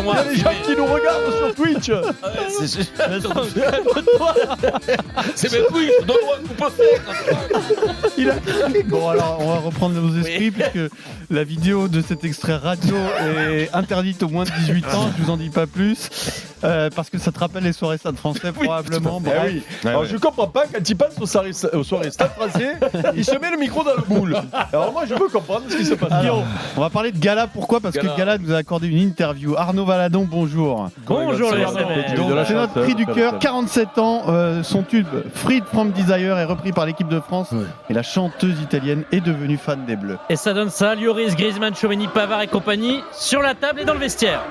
moi. Il y a des gens qui nous regardent sur Twitch. C'est même Twitch, donne-moi un coup de Il a... Bon alors on va reprendre nos esprits puisque la vidéo de cet extrait radio est interdite aux moins de 18 ans, je vous en dis pas plus, parce que ça te rappelle les soirées Stade français probablement. Eh oui. Alors je comprends pas quand il passe aux soirées Stade français, il se met le micro dans le moule. Alors moi je veux comprendre ce qui se passe. Alors, on va parler de Gala, pourquoi ? Parce que Gala nous a accordé une interview. Arnaud Valadon, bonjour. Bonjour les SMS. Donc, c'est notre prix du cœur, 47 ans, son tube Freed from Desire est repris par l'équipe de France et la chanteuse italienne est devenue fan des Bleus. Et ça donne ça, Lloris, Griezmann, Tchouaméni, Pavard et compagnie sur la table et dans le vestiaire.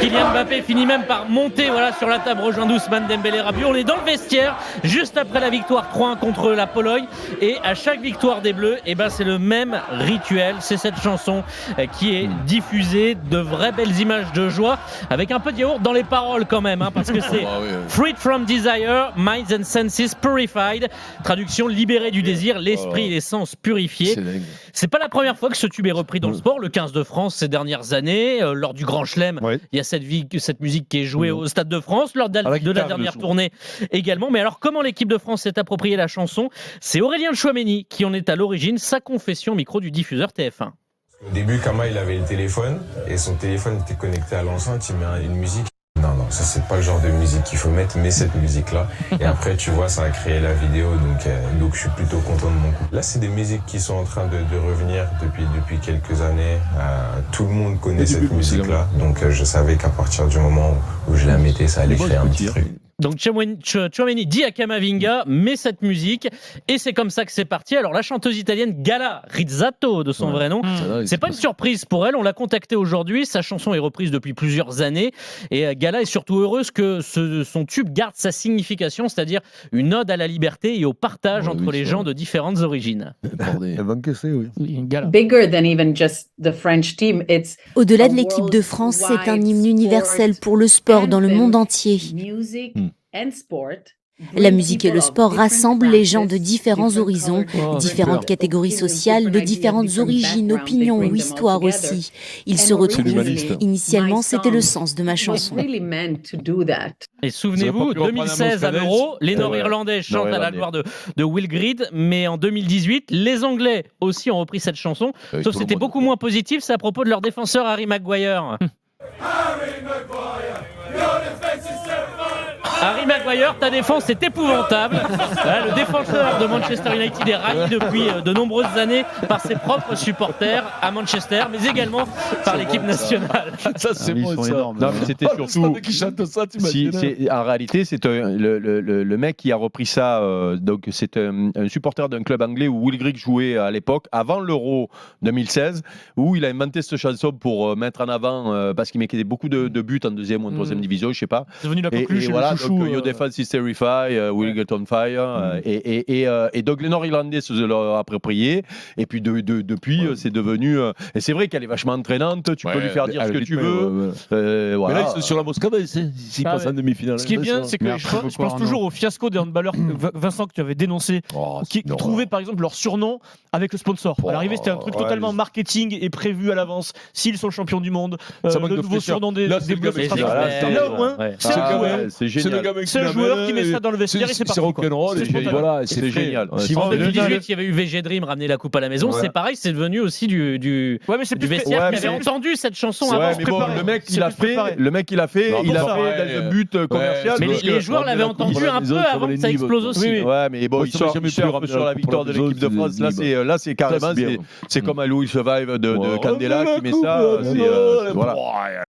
Kylian Mbappé finit même par monter sur la table, rejoint Ousmane Dembélé, Rabiot. On est dans le vestiaire juste après la victoire 3-1 contre la Pologne et à chaque victoire des Bleus, c'est le même rituel, c'est cette chanson qui est diffusée, de vraies belles images de joie avec un peu de yaourt dans les paroles quand même, parce que c'est Freed from Desire, Minds and Senses Purified, traduction libérée du désir, l'esprit et les sens purifiés. C'est pas la première fois que ce tube est repris dans le sport, le 15 de France ces dernières années, lors du Grand Chelem. Il y a cette musique qui est jouée au Stade de France lors de la dernière tournée également. Mais alors, comment l'équipe de France s'est appropriée la chanson ? C'est Aurélien Tchouaméni qui en est à l'origine. Sa confession au micro du diffuseur TF1. Au début, Kama, il avait le téléphone et son téléphone était connecté à l'enceinte. Il met une musique. Non, ça c'est pas le genre de musique qu'il faut mettre, mais cette musique-là. Et après, tu vois, ça a créé la vidéo, donc je suis plutôt content de mon coup. Là, c'est des musiques qui sont en train de revenir depuis quelques années. Tout le monde connaît cette musique-là, donc je savais qu'à partir du moment où je la mettais, ça allait créer un petit truc. Donc Tchouaméni dit à Camavinga, mets cette musique, et c'est comme ça que c'est parti. Alors la chanteuse italienne Gala Rizzato, de son vrai nom, c'est pas une surprise pour elle, on l'a contactée aujourd'hui, sa chanson est reprise depuis plusieurs années, et Gala est surtout heureuse que son tube garde sa signification, c'est-à-dire une ode à la liberté et au partage entre les gens de différentes origines. Elle va encaisser, Bigger than even just the French team, it's Au-delà de l'équipe de France, c'est un hymne universel pour le sport dans le monde entier. La musique et le sport rassemblent les gens de différents horizons, différentes catégories sociales, de différentes origines, opinions ou histoires aussi. Ils se retrouvent. Initialement, c'était le sens de ma chanson. Et souvenez-vous, 2016 à l'Euro, les Nord-Irlandais chantent à la gloire de Will Greed, mais en 2018, les Anglais aussi ont repris cette chanson, sauf que c'était beaucoup moins positif, c'est à propos de leur défenseur Harry Maguire. Harry Maguire, ta défense est épouvantable. Le défenseur de Manchester United est raillé depuis de nombreuses années par ses propres supporters à Manchester, mais également par l'équipe nationale. Ça, c'est bon, ça. Non, mais c'était surtout. Qui chante ça, en réalité, c'est le mec qui a repris ça. Donc, c'est un supporter d'un club anglais où Will Grigg jouait à l'époque, avant l'Euro 2016, où il a inventé cette chanson pour mettre en avant, parce qu'il mettait beaucoup de buts en deuxième ou en troisième division, je sais pas. C'est devenu la coqueluche. Voilà, donc Your Defense is Terrified, Will Get on Fire, et donc les Nord-Irlandais se l'ont approprié, et puis depuis c'est devenu, et c'est vrai qu'elle est vachement entraînante, tu peux lui faire dire ce que tu veux. Mais là ils sont sur la Moscova, s'ils passent en demi-finale. Ce qui est bien, c'est que je pense toujours au fiasco des handballeurs, Vincent, que tu avais dénoncé, qui trouvaient par exemple leur surnom avec le sponsor. À l'arrivée, c'était un truc totalement marketing et prévu à l'avance. S'ils sont champions du monde, le nouveau surnom des Bleus, là au moins, c'est génial. C'est un joueur qui met ça dans le vestiaire et c'est parti. C'est génial. En 2018, il y avait eu VG Dream ramener la coupe à la maison. C'est pareil, c'est devenu aussi du vestiaire qui avait entendu cette chanson avant. Mais bon, le mec il a fait dans le but commercial. Mais les joueurs l'avaient entendu un peu avant que ça explose aussi. Ouais, mais bon, il sort sur la victoire de l'équipe de France. Là, c'est carrément, c'est comme un Louis Survive de Candela qui met ça. Voilà.